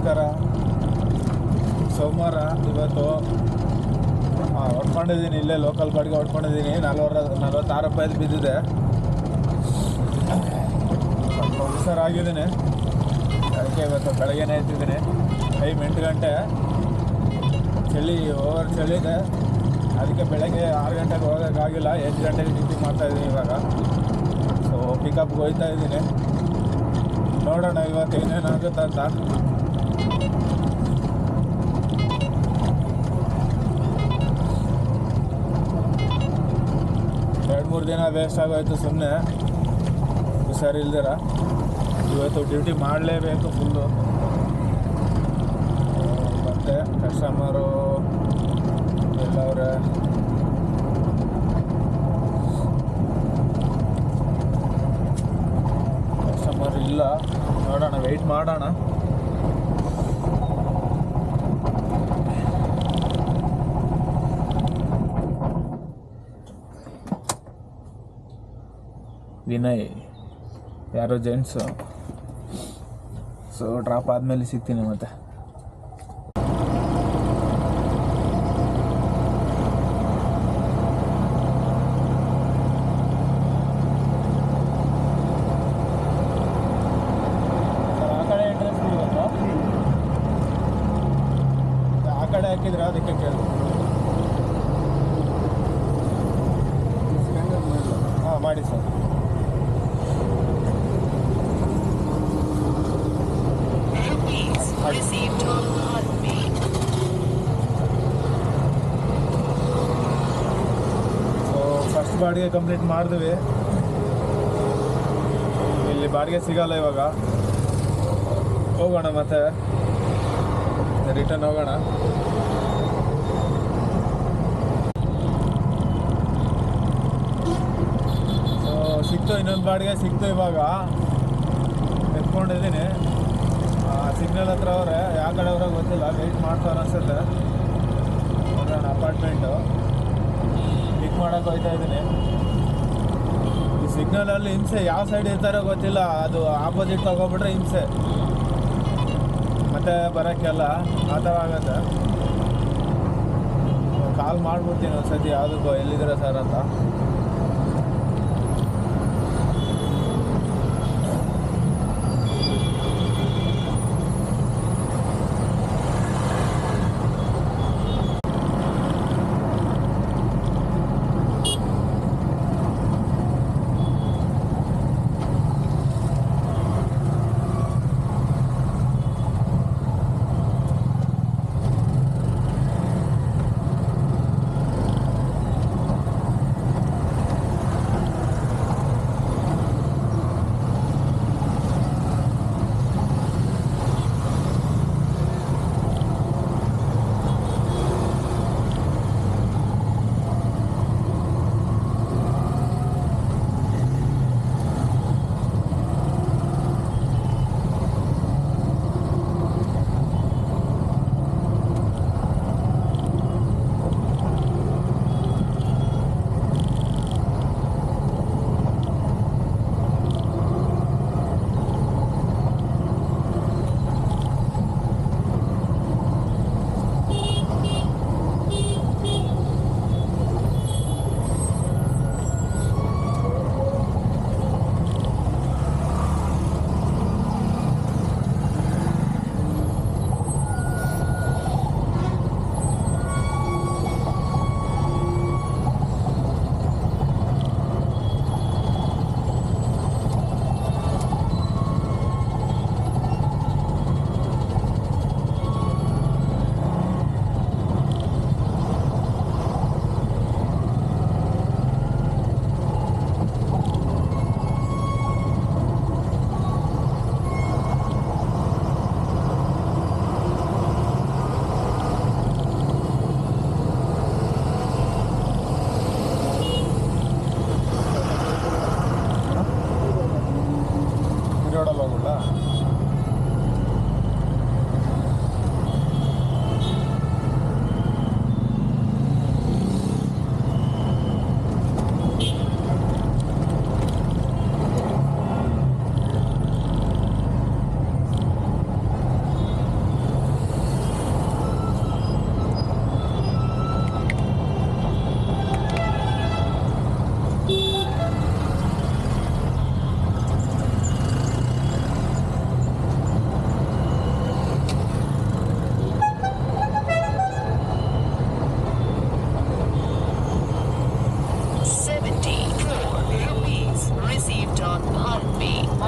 ನಮಸ್ಕಾರ. ಸೋಮವಾರ ಇವತ್ತು ಹೊಡ್ಕೊಂಡಿದ್ದೀನಿ, ಇಲ್ಲೇ ಲೋಕಲ್ ಬಾಡಿಗೆ ಹೊಡ್ಕೊಂಡಿದ್ದೀನಿ. 46 ರೂಪಾಯಿದು ಬಿದ್ದಿದೆ. ಸ್ವಲ್ಪ ಹುಷಾರಾಗಿದ್ದೀನಿ, ಅದಕ್ಕೆ ಇವತ್ತು ಬೆಳಗ್ಗೆನೇ ಎತ್ತಿದ್ದೀನಿ. ಟೈಮ್ 8 ಗಂಟೆ. ಚಳಿ ಓವರ್ ಚಳಿ ಇದೆ, ಅದಕ್ಕೆ ಬೆಳಗ್ಗೆ 6 ಗಂಟೆಗೆ ಹೋಗೋಕ್ಕಾಗಿಲ್ಲ. 8 ಗಂಟೆಗೆ ಡ್ಯೂಟಿ ಮಾಡ್ತಾಯಿದ್ದೀನಿ ಇವಾಗ. ಸೊ ಪಿಕಪ್ಗೆ ಹೋಗ್ತಾ ಇದ್ದೀನಿ. ನೋಡೋಣ ಇವತ್ತು ಏನೇನಾಗುತ್ತೆ ಅಂತ. ಎರಡು ಮೂರು ದಿನ ವೇಸ್ಟ್ ಆಗೋಯ್ತು ಸುಮ್ಮನೆ ಹುಷಾರಿಲ್ದಿರ. ಇವತ್ತು ಡ್ಯೂಟಿ ಮಾಡಲೇಬೇಕು ಫುಲ್ಲು. ಮತ್ತು ಕಸ್ಟಮರು ಎಲ್ಲವ್ರೆ. ಕಸ್ಟಮರ್ ಇಲ್ಲ, ನೋಡೋಣ, ವೆಯ್ಟ್ ಮಾಡೋಣ. ವಿನಯ್ ಯಾರೋ ಜೆಂಟ್ಸು. ಸೊ ಡ್ರಾಪ್ ಆದಮೇಲೆ ಸಿಗ್ತೀನಿ ಮತ್ತೆ. ಆ ಕಡೆ ಹಾಕಿದ್ರೆ ಅದಕ್ಕೆ ಕೇಳಿ. ಹಾಂ ಮಾಡಿ ಸರ್. ಸೊ ಫಸ್ಟ್ ಬಾಡಿಗೆ ಕಂಪ್ಲೀಟ್ ಮಾಡಿದ್ವಿ. ಇಲ್ಲಿ ಬಾಡಿಗೆ ಸಿಗಲ್ಲ ಇವಾಗ. ಹೋಗೋಣ ಮತ್ತೆ ರಿಟರ್ನ್ ಹೋಗೋಣ. ಸೊ ಸಿಕ್ತು, ಇನ್ನೊಂದು ಬಾಡಿಗೆ ಸಿಕ್ತು. ಇವಾಗ ಎತ್ಕೊಂಡಿದ್ದೀನಿ. ಸಿಗ್ನಲ್ ಹತ್ರ ಅವರೇ, ಯಾವ ಕಡೆ ಅವ್ರಿಗೆ ಗೊತ್ತಿಲ್ಲ, ವೆಯ್ಟ್ ಮಾಡ್ತಾರೆ ಅನ್ಸುತ್ತೆ. ಹೋಗೋಣ. ಅಪಾರ್ಟ್ಮೆಂಟು ಪಿಕ್ ಮಾಡೋಕೆ ಹೋಗ್ತಾ ಇದ್ದೀನಿ. ಈ ಸಿಗ್ನಲಲ್ಲಿ ಹಿಂಸೆ, ಯಾವ ಸೈಡ್ ಇರ್ತಾರೋ ಗೊತ್ತಿಲ್ಲ. ಅದು ಆಪೋಸಿಟ್ ತಗೊಬಿಟ್ರೆ ಹಿಂಸೆ, ಮತ್ತೆ ಬರೋಕ್ಕೆಲ್ಲ ಆ ಥರ ಆಗುತ್ತೆ. ಕಾಲ್ ಮಾಡ್ಬಿಡ್ತೀನಿ ಒಂದ್ಸತಿ ಯಾವುದಕ್ಕೂ, ಎಲ್ಲಿದ್ದೀರ ಸರ್ ಅಂತ.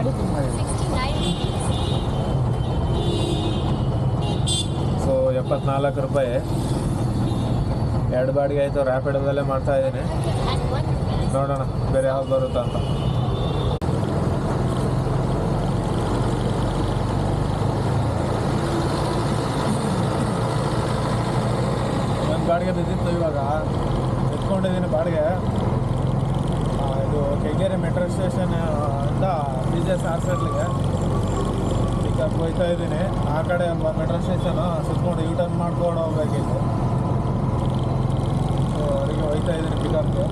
ಸೊ 74 ರೂಪಾಯಿ. 2 ಬಾಡಿಗೆ ಆಯಿತು. ರ್ಯಾಪಿಡೋದಲ್ಲೇ ಮಾಡ್ತಾ ಇದ್ದೀನಿ. ನೋಡೋಣ ಬೇರೆ ಯಾವ್ದು ಬರುತ್ತಾ ಅಂತ. ಒಂದು ಬಾಡಿಗೆ ಬಿದ್ದಿತ್ತು, ಇವಾಗ ಎತ್ಕೊಂಡಿದ್ದೀನಿ ಬಾಡಿಗೆ. ಇದು ಕೆಂಗೇರಿ ಮೆಟ್ರೋ ಸ್ಟೇಷನ್ ಇಂದ BJSRCಗೆ ಪಿಕಪ್ ಹೋಗ್ತಾ ಇದ್ದೀನಿ. ಆ ಕಡೆ ಮೆಟ್ರೋ ಸ್ಟೇಷನು ಸುತ್ಕೊಂಡು ಯೂಟರ್ನ್ ಮಾಡ್ಕೊಂಡು ಹೋಗ್ಬೇಕಿತ್ತು. ಸೊ ಅವರಿಗೆ ಹೋಗ್ತಾ ಇದ್ದೀನಿ ಪಿಕಪ್ಗೆ.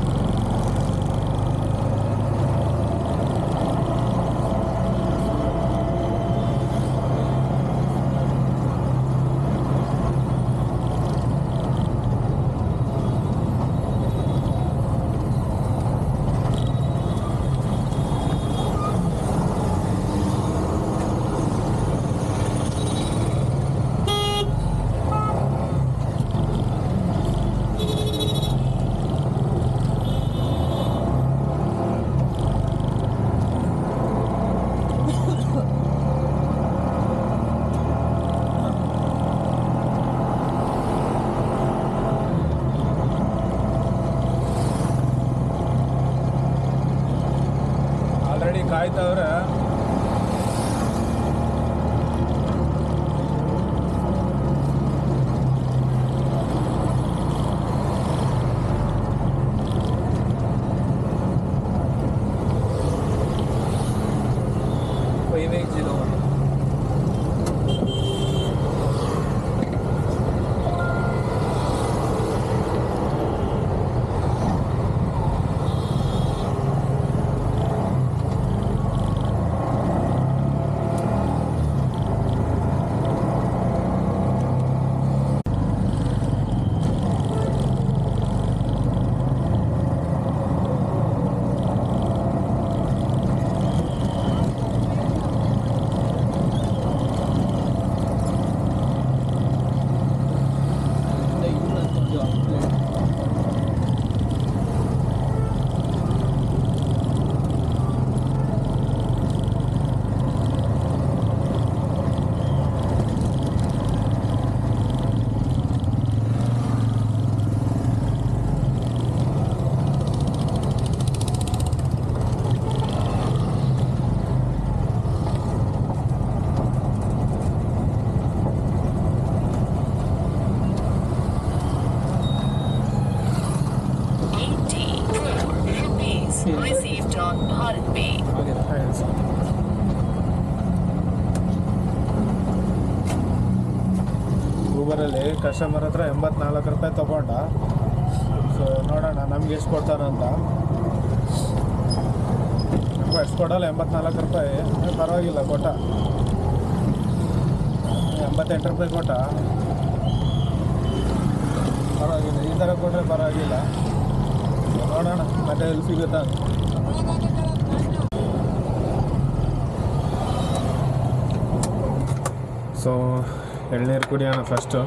ಆಲ್ರೆಡಿ ಕಾಯ್ತವ್ರೆ. Received on Bharat Pay. ಊಬರಲ್ಲಿ ಕಸ್ಟಮರ್ ಹತ್ರ 84 ರೂಪಾಯಿ ತೊಗೊಂಡ. ಸೊ ನೋಡೋಣ ನಮ್ಗೆ ಎಷ್ಟು ಕೊಡ್ತಾರಂತ. ಎಷ್ಟು ಕೊಡಲ್ಲ, 84 ರೂಪಾಯಿ ಪರವಾಗಿಲ್ಲ. ಕೊಟ್ಟ 88 ರೂಪಾಯಿ ಕೊಟ್ಟ, ಪರವಾಗಿಲ್ಲ. ಈ ಥರ ಕೊಟ್ಟರೆ ಪರವಾಗಿಲ್ಲ. ನೋಡೋಣ ಮತ್ತೆ ಎಲ್ಲಿ ಸಿಗುತ್ತಾ. ಸೊ ಎಳ್ನೀರು ಕುಡಿಯೋಣ ಫಸ್ಟು.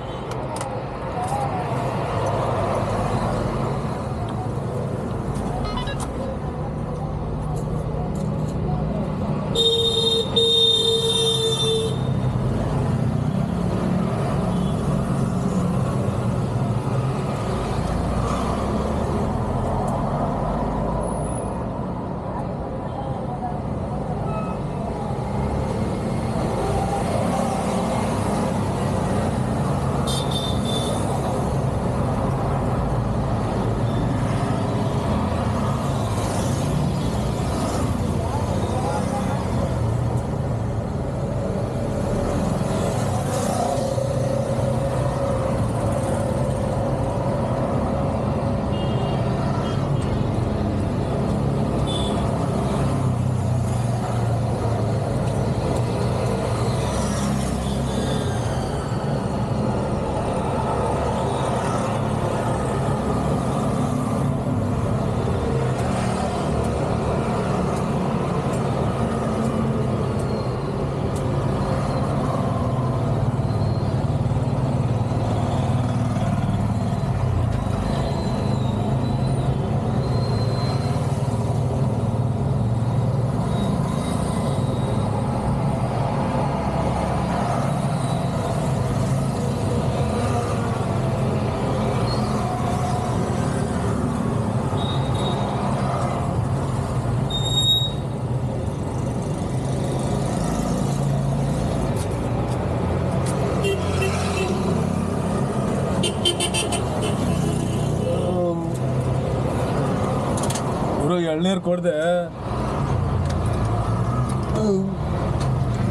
ಎಳ್ನೀರು ಕೊಡದೆ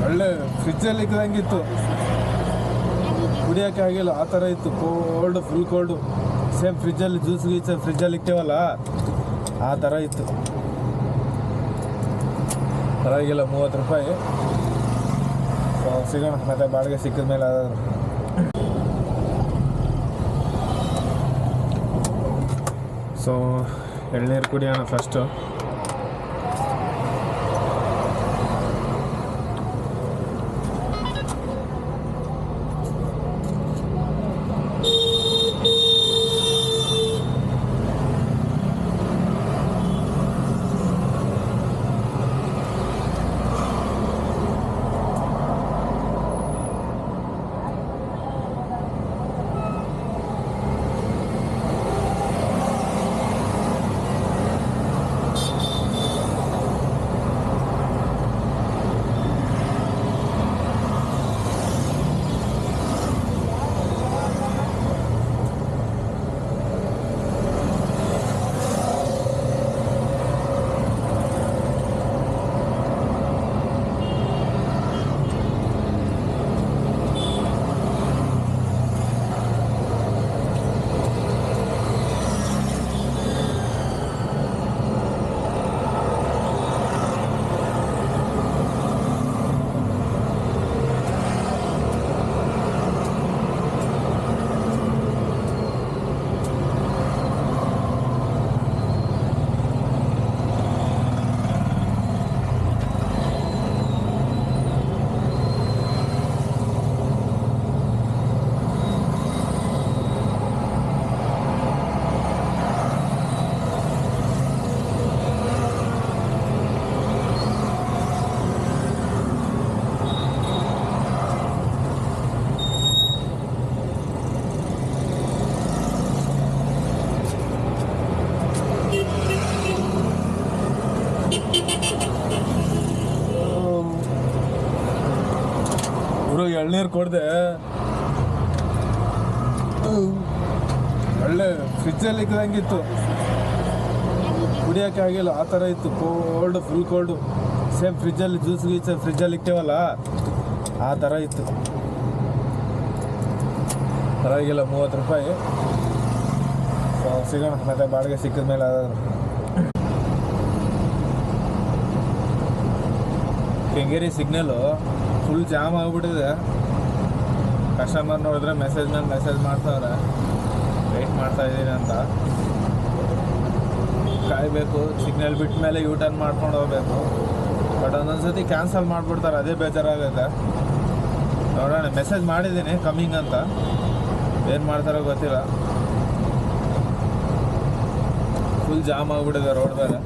ಒಳ್ಳೆ ಫ್ರಿಜ್ಜಲ್ಲಿ ಇಕ್ಕದಂಗಿತ್ತು, ಕುಡಿಯೋಕ್ಕೆ ಆಗಿಲ್ಲ ಆ ಥರ ಇತ್ತು. Cold, full cold. ಸೇಮ್ ಫ್ರಿಜ್ಜಲ್ಲಿ ಜ್ಯೂಸ್ ಗೀಸ್ ಫ್ರಿಜ್ಜಲ್ಲಿ ಇಕ್ತೇವಲ್ಲ ಆ ಥರ ಇತ್ತು. ಪರವಾಗಿಲ್ಲ, 30 ರೂಪಾಯಿ. ಸಿಗೋಣ ಮತ್ತೆ ಬಾಡಿಗೆ ಸಿಕ್ಕಿದ ಮೇಲೆ ಅದಾದ್ರು. ಸೊ ಎಳ್ನೀರು ಕುಡಿಯೋಣ ಫಸ್ಟು. ಎಳ್ನೀರು ಕೊಡದೆ ಒಳ್ಳೆ ಫ್ರಿಜ್ಜಲ್ಲಿ ಇಕ್ಕದಂಗಿತ್ತು, ಕುಡಿಯೋಕ್ಕೆ ಆಗಿಲ್ಲ ಆ ಥರ ಇತ್ತು. Cold, full cold. ಸೇಮ್ ಫ್ರಿಜ್ಜಲ್ಲಿ ಜ್ಯೂಸ್ ಗೀಸ್ ಫ್ರಿಜ್ಜಲ್ಲಿ ಇಕ್ತೇವಲ್ಲ ಆ ಥರ ಇತ್ತು. ಪರವಾಗಿಲ್ಲ, 30 ರೂಪಾಯಿ. ಸಿಗೋಣ ಮತ್ತೆ ಬಾಡಿಗೆ ಸಿಕ್ಕಿದ ಮೇಲೆ ಅದಾದ್ರು. ಕೆಂಗೇರಿ ಸಿಗ್ನಲ್ಲು ಫುಲ್ ಜಾಮ್ ಆಗಿಬಿಟ್ಟಿದೆ. ಕಸ್ಟಮರ್ ನೋಡಿದ್ರೆ ಮೆಸೇಜ್ ಮೇಲೆ ಮೆಸೇಜ್ ಮಾಡ್ತಾವ್ರೆ, ವೆಯ್ಟ್ ಮಾಡ್ತಾ ಇದ್ದೀನಿ ಅಂತ. ಕಾಯಬೇಕು, ಸಿಗ್ನಲ್ ಬಿಟ್ಟ ಮೇಲೆ ಯೂ ಟರ್ನ್ ಮಾಡ್ಕೊಂಡು ಹೋಗ್ಬೇಕು. ಬಟ್ ಒಂದೊಂದು ಸತಿ ಕ್ಯಾನ್ಸಲ್ ಮಾಡಿಬಿಡ್ತಾರೆ, ಅದೇ ಬೇಜಾರಾಗುತ್ತೆ. ನೋಡೋಣ, ಮೆಸೇಜ್ ಮಾಡಿದ್ದೀನಿ ಕಮ್ಮಿಂಗ್ ಅಂತ, ಏನು ಮಾಡ್ತಾರೋ ಗೊತ್ತಿಲ್ಲ. ಫುಲ್ ಜಾಮ್ ಆಗಿಬಿಟ್ಟಿದೆ ರೋಡ್ ಮೇಲೆ.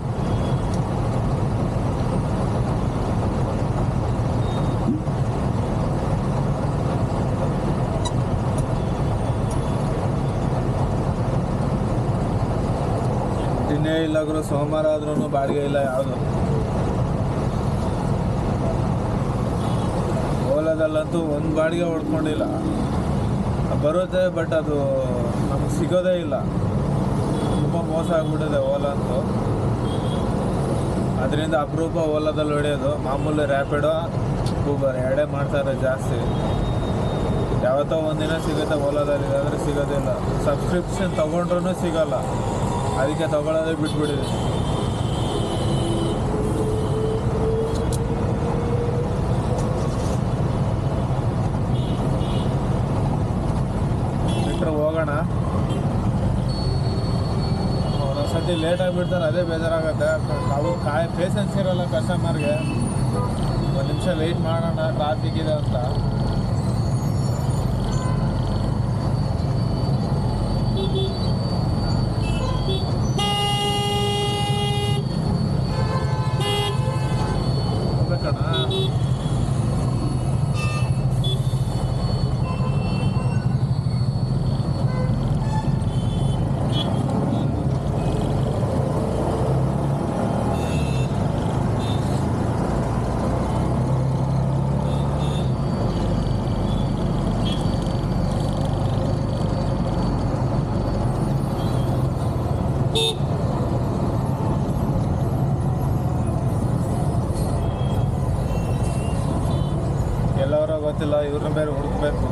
ದಿನೇ ಇಲ್ಲ ಗುರು, ಸೋಮವಾರ ಆದ್ರೂ ಬಾಡಿಗೆ ಇಲ್ಲ ಯಾವುದು. ಓಲಾದಲ್ಲಂತೂ ಒಂದು ಬಾಡಿಗೆ ಹೊಡ್ಕೊಂಡಿಲ್ಲ. ಬರುತ್ತೆ ಬಟ್ ಅದು ನಮ್ಗೆ ಸಿಗೋದೇ ಇಲ್ಲ. ತುಂಬ ಮೋಸ ಆಗ್ಬಿಟ್ಟಿದೆ ಓಲಾ ಅಂತೂ. ಅದರಿಂದ ಅಪರೂಪ ಓಲಾದಲ್ಲಿ ಹೊಡೆಯೋದು. ಮಾಮೂಲಿ ರ್ಯಾಪಿಡೋ, ಊಬರ್ ಎರಡೇ ಮಾಡ್ತಾರೆ ಜಾಸ್ತಿ. ಯಾವತ್ತೋ ಒಂದಿನ ಸಿಗುತ್ತೆ ಓಲಾದಲ್ಲಿ, ಆದರೆ ಸಿಗೋದಿಲ್ಲ. ಸಬ್ಸ್ಕ್ರಿಪ್ಷನ್ ತೊಗೊಂಡ್ರೂ ಸಿಗೋಲ್ಲ, ಅದಕ್ಕೆ ತೊಗೊಳ್ಳೋದೇ ಬಿಟ್ಬಿಟ್ಟಿದೆ. ಬಿಟ್ಟರೆ ಹೋಗೋಣ. ಒಂದೊಂದ್ಸತಿ ಲೇಟ್ ಆಗಿಬಿಡ್ತಾರೆ, ಅದೇ ಬೇಜಾರಾಗುತ್ತೆ. ಅವ್ರು ಪೇಷನ್ಸ್ ಇರೋಲ್ಲ ಕಸ್ಟಮರ್ಗೆ. ಒಂದು ನಿಮಿಷ ವೆಯ್ಟ್ ಮಾಡೋಣ, ಟ್ರಾಫಿಕ್ ಇದೆ ಅಂತ. ಎಲ್ಲೋಗ್ತಾರೋ ಗೊತ್ತಿಲ್ಲ, ಇವ್ರನ್ನ ಬೇರೆ ಹುಡುಕ್ಬೇಕು.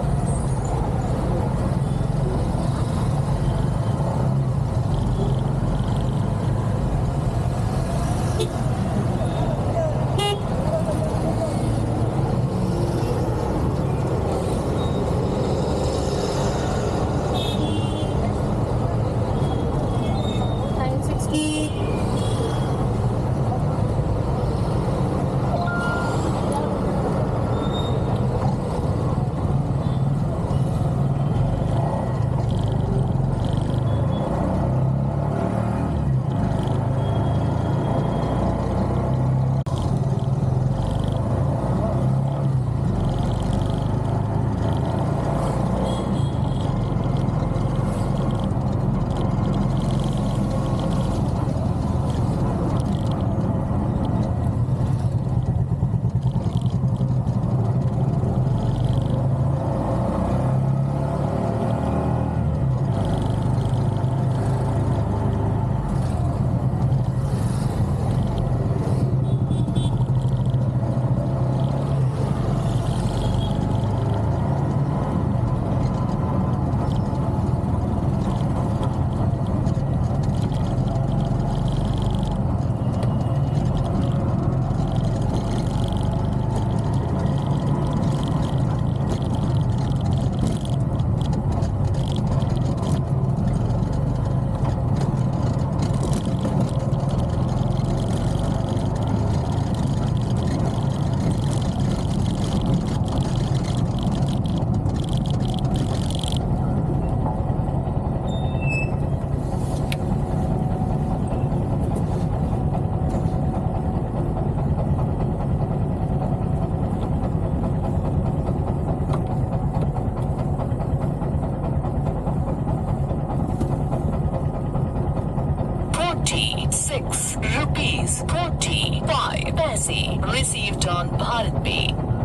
Received on Bharat Pay.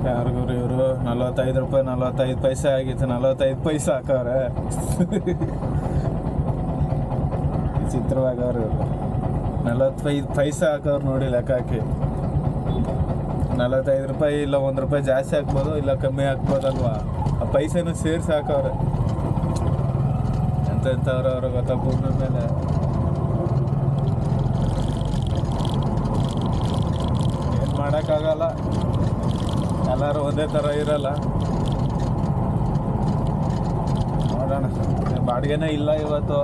ಯಾರಿಗೂ ಇವರು 45 ರೂಪಾಯಿ 45 ಪೈಸೆ ಆಗಿತ್ತು, 45 ಪೈಸೆ ಹಾಕವ್ರೆ. ವಿಚಿತ್ರವಾಗವ್ರು ಇವರು. 45 ಪೈಸೆ ಹಾಕವ್ರು ನೋಡಿ, ಲೆಕ್ಕ ಹಾಕಿ. 45 ರೂಪಾಯಿ ಇಲ್ಲ 1 ರೂಪಾಯಿ ಜಾಸ್ತಿ ಹಾಕ್ಬೋದು, ಇಲ್ಲ ಕಮ್ಮಿ ಹಾಕ್ಬೋದಲ್ವಾ. ಆ ಪೈಸೆನೂ ಸೇರಿಸಿ ಹಾಕವ್ರೆ. ಎಂತೆಂಥವ್ರು ಅವ್ರಿಗೆ ಗೊತ್ತಾ ಭೂಮಿ ಮೇಲೆ. ಏನು ಮಾಡೋಕ್ಕಾಗಲ್ಲ, ಎಲ್ಲರೂ ಒಂದೇ ಥರ ಇರಲ್ಲ. ನೋಡೋಣ, ಬಾಡಿಗೆನೇ ಇಲ್ಲ ಇವತ್ತು.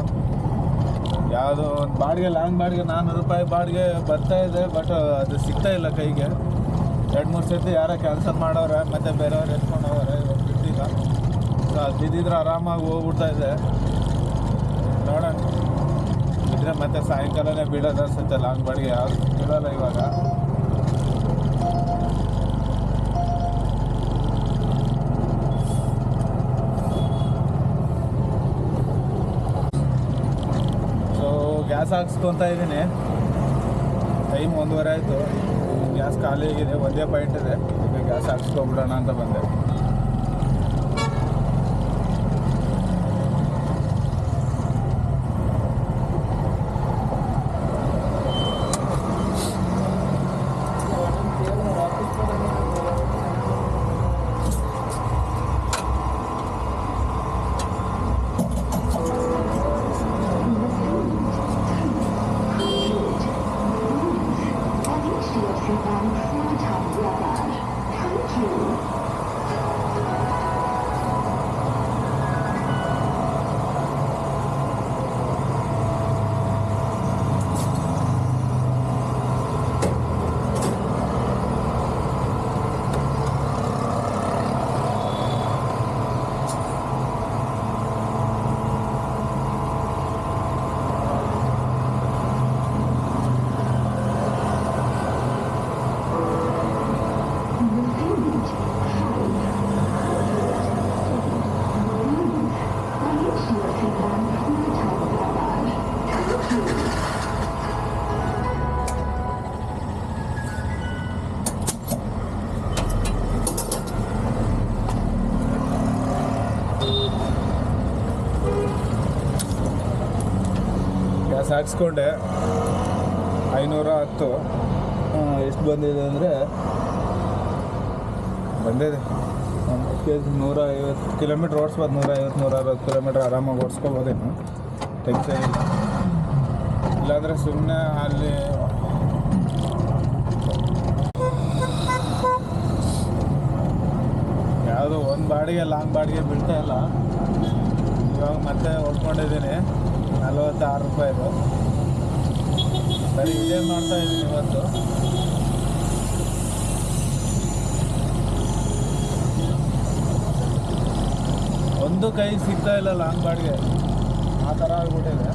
ಯಾವುದೋ ಒಂದು ಬಾಡಿಗೆ, ಲ್ಯಾಂಡ್ ಬಾಡಿಗೆ 400 ರೂಪಾಯಿ ಬಾಡಿಗೆ ಬರ್ತಾ ಇದೆ, ಬಟ್ ಅದು ಸಿಗ್ತಾ ಇಲ್ಲ ಕೈಗೆ. 2-3 ಸರ್ತಿ ಯಾರೋ ಕ್ಯಾನ್ಸಲ್ ಮಾಡೋರೆ, ಮತ್ತು ಬೇರೆಯವ್ರು ಎತ್ಕೊಂಡು ಹೋಗೋರೆ. ಇವಾಗ ಬಿದ್ದಿಲ್ಲ. ಸೊ ಅದು ಬಿದ್ದಿದ್ರೆ ಆರಾಮಾಗಿ ಹೋಗ್ಬಿಡ್ತಾ ಇದೆ. ನೋಡೋಣ, ಬಿದ್ದರೆ ಮತ್ತೆ ಸಾಯಂಕಾಲನೇ ಬೀಳೋದು ಅನ್ಸುತ್ತೆ. ಲಾಂಗ್ ಬಾಡಿಗೆ ಯಾವುದು ಬೀಳೋಲ್ಲ ಇವಾಗ. ಗ್ಯಾಸ್ ಹಾಕ್ಸ್ಕೊತಾ ಇದ್ದೀನಿ. ಟೈಮ್ 1:15 ಆಯಿತು. ಗ್ಯಾಸ್ ಖಾಲಿ ಆಗಿದೆ, ಒಂದೇ ಪಾಯಿಂಟ್ ಇದೆ. ಈಗ ಗ್ಯಾಸ್ ಹಾಕ್ಸ್ಕೊಬಿಡೋಣ ಅಂತ ಬಂದೆ. ಗ್ಯಾಸ್ ಹಾಕ್ಸ್ಕೊಂಡೆ. 510 ಎಷ್ಟು ಬಂದಿದೆ ಅಂದರೆ ಬಂದಿದೆ 1 150 ಕಿಲೋಮೀಟ್ರ್ ಓಡಿಸ್ಬೋದು. 150 160 ಕಿಲೋಮೀಟ್ರ್ ಆರಾಮಾಗಿ ಓಡಿಸ್ಕೋಬೋದೇನು, ಟೆನ್ಷನ್ ಇಲ್ಲ. ಇಲ್ಲಾಂದರೆ ಸುಮ್ಮನೆ ಅಲ್ಲಿ ಯಾವುದೋ ಒಂದು ಬಾಡಿಗೆ ಲಾಂಗ್ ಬಾಡಿಗೆ ಬೀಳ್ತಾ ಇಲ್ಲ. ಇವಾಗ ಮತ್ತೆ ಹೊಡ್ಕೊಂಡಿದ್ದೀನಿ 46 ರೂಪಾಯಿದು. ಸರಿ, ಇದೇ ಮಾಡ್ತಾ ಇದ್ದೀನಿ ಇವತ್ತು. ಒಂದು ಕೈ ಸಿಗ್ತಾ ಇಲ್ಲ ಲಾಂಗ್ ಬಾಡಿಗೆ, ಆ ಥರ ಆಗ್ಬಿಟ್ಟಿದೆ.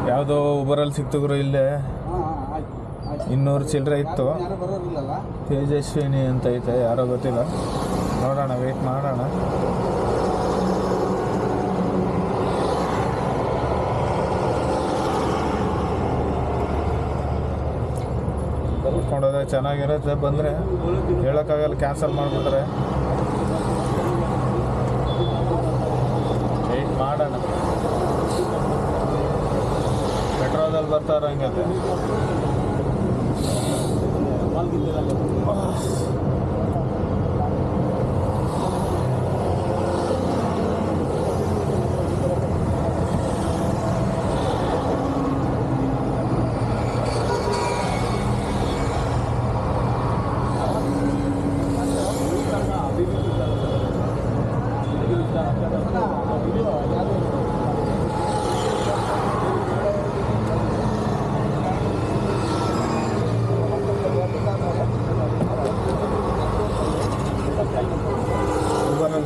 ಯಾವುದೋ ಉಬರಲ್ಲಿ ಸಿಕ್ತಿದ್ರು ಇಲ್ಲೇ 200 ಚಿಲ್ಲರೆ ಇತ್ತು. ತೇಜಸ್ವಿನಿ ಅಂತ ಐತೆ, ಯಾರೋ ಗೊತ್ತಿಲ್ಲ. ನೋಡೋಣ, ವೆಯ್ಟ್ ಮಾಡೋಣ. ಕರ್ಕೊಂಡೋದ್ರೆ ಚೆನ್ನಾಗಿರುತ್ತೆ. ಬಂದರೆ ಹೇಳೋಕ್ಕಾಗಲ್ಲ, ಕ್ಯಾನ್ಸಲ್ ಮಾಡಿಬಿಟ್ರೆ. ವೆಯ್ಟ್ ಮಾಡೋಣ. ಪೆಟ್ರೋಲಲ್ಲಿ ಬರ್ತಾರ ಹಂಗತ್ತೆ.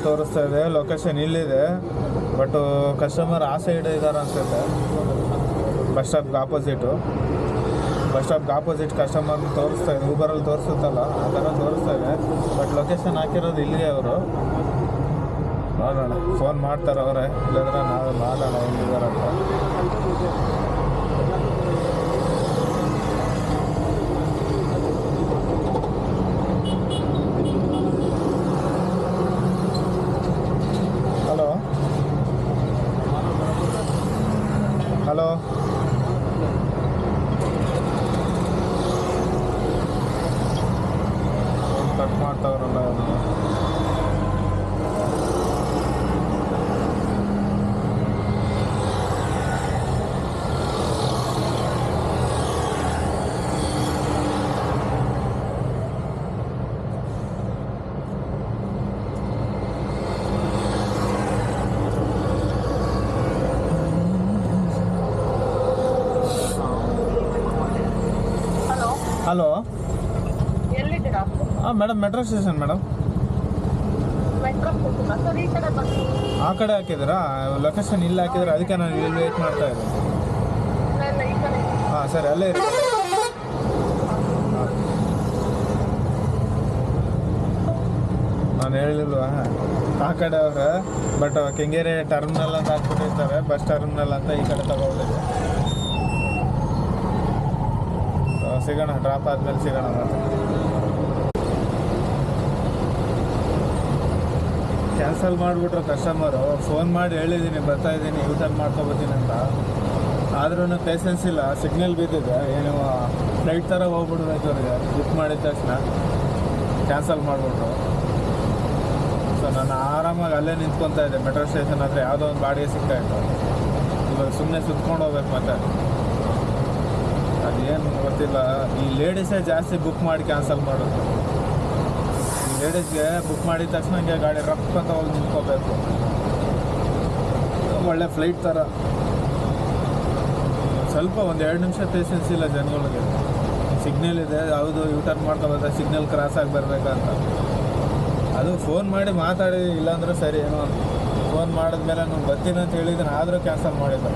ತೋರಿಸ್ತಾ ಇದೆ, ಲೊಕೇಶನ್ ಇಲ್ಲಿದೆ. ಬಟ್ ಕಸ್ಟಮರ್ ಆ ಸೈಡ್ ಇದ್ದಾರೆ ಅನ್ಸುತ್ತೆ. ಬಸ್ ಸ್ಟಾಪ್ಗೆ ಆಪೋಸಿಟ್ ಕಸ್ಟಮರ್ ತೋರಿಸ್ತಾ ಇದೆ. ಊಬರಲ್ಲಿ ತೋರಿಸುತ್ತಲ್ಲ ಆ ಥರ ತೋರಿಸ್ತಾ ಇದೆ. ಬಟ್ ಲೊಕೇಶನ್ ಹಾಕಿರೋದು ಇಲ್ಲಿಗೆ ಅವರು. ನೋಡೋಣ, ಫೋನ್ ಮಾಡ್ತಾರೆ ಅವರೇ, ಇಲ್ಲಾಂದ್ರೆ ನಾವೇ ಮಾಡೋಣ ಎಲ್ಲಿದ್ದಾರೆ ಅಂತ. ಹಲೋ, ಕಟ್ ಮಾಡ್ತಾವ್ರಲ್ಲ ಅವರು. ಹಲೋ, ಎಲ್ಲಿದ್ದೀರಾ? ಹಾಂ madam, metro station madam. Sir ಈ ಕಡೆ ಬಂದು ಆ ಕಡೆ ಹಾಕಿದ್ರಾ ಲೊಕೇಶನ್ ಇಲ್ಲಿ ಹಾಕಿದ್ರೆ ಅದಕ್ಕೆ ನಾನು ಇಲ್ಲಿ ವೇಟ್ ಮಾಡ್ತಾ ಇದ್ದೀನಿ. ಇಲ್ಲ ಈ ಕಡೆ ಹಾಂ ಸರಿ, ಅಲ್ಲೇ ಇರಿ. ನಾನು ಹೇಳಿಲ್ವಾ ಆ ಕಡೆ ಅವ್ರೆ, ಬಟ್ ಕೆಂಗೇರಿ ಟರ್ಮಿನಲ್ ಅಂತ ಹಾಕ್ಬಿಟ್ಟಿರ್ತಾರೆ, ಬಸ್ ಟರ್ಮಿನಲ್ ಅಂತ ಈ ಕಡೆ ತಗೊಳ್ಳಿದೆ. ಸಿಗೋಣ, ಡ್ರಾಪ್ ಆದ್ಮೇಲೆ ಸಿಗೋಣ ಮತ್ತೆ. ಕ್ಯಾನ್ಸಲ್ ಮಾಡಿಬಿಟ್ರು ಕಸ್ಟಮರು. ಫೋನ್ ಮಾಡಿ ಹೇಳಿದ್ದೀನಿ ಬರ್ತಾ ಇದ್ದೀನಿ, ಯೂಟರ್ನ್ ಮಾಡ್ಕೊಬತ್ತೀನಿ ಅಂತ. ಆದ್ರೂ ಪೇಷನ್ಸ್ ಇಲ್ಲ, ಸಿಗ್ನಲ್ ಬಿದ್ದಿದೆ. ಏನು ಫ್ಲೈಟ್ ಥರ ಹೋಗ್ಬಿಡ್ಬೇಕು ಅವ್ರಿಗೆ. ಬುಕ್ ಮಾಡಿದ ತಕ್ಷಣ ಕ್ಯಾನ್ಸಲ್ ಮಾಡಿಬಿಟ್ರು. ಸೊ ನಾನು ಆರಾಮಾಗಿ ಅಲ್ಲೇ ನಿಂತ್ಕೊತಾ ಇದ್ದೆ ಮೆಟ್ರೋ ಸ್ಟೇಷನ್ ಹತ್ರ. ಯಾವುದೋ ಒಂದು ಬಾಡಿಗೆ ಸಿಗ್ತಾಯಿತ್ತು. ಇವಾಗ ಸುಮ್ಮನೆ ಸುತ್ಕೊಂಡು ಹೋಗ್ಬೇಕು ಮತ್ತೆ. ಅದೇನು ಗೊತ್ತಿಲ್ಲ, ಈ ಲೇಡೀಸೇ ಜಾಸ್ತಿ ಬುಕ್ ಮಾಡಿ ಕ್ಯಾನ್ಸಲ್ ಮಾಡೋದು. ಈ ಲೇಡೀಸ್ಗೆ ಬುಕ್ ಮಾಡಿದ ತಕ್ಷಣ ಹಂಗೆ ಗಾಡಿ ರಫ್ ಅಂತ ಹೋಗಿ ನಿಂತ್ಕೋಬೇಕು. ಒಳ್ಳೆ ಫ್ಲೈಟ್ ಥರ. ಸ್ವಲ್ಪ ಒಂದು 2 ನಿಮಿಷ ಪೇಷನ್ಸ್ ಇಲ್ಲ ಜನಗಳಿಗೆ. ಸಿಗ್ನಲ್ ಇದೆ, ಯಾವುದು ಯೂಟರ್ನ್ ಮಾಡ್ಕೊಬೇಕು, ಸಿಗ್ನಲ್ ಕ್ರಾಸ್ ಆಗಿ ಬರಬೇಕಂತ. ಅದು ಫೋನ್ ಮಾಡಿ ಮಾತಾಡಿ, ಇಲ್ಲಾಂದ್ರೆ ಸರಿ. ಏನೋ ಫೋನ್ ಮಾಡಿದ್ಮೇಲೆ ನಾನು ಬರ್ತೀನಿ ಅಂತ ಹೇಳಿದ್ದೀನಿ, ಆದರೂ ಕ್ಯಾನ್ಸಲ್ ಮಾಡಿದ್ದೆ.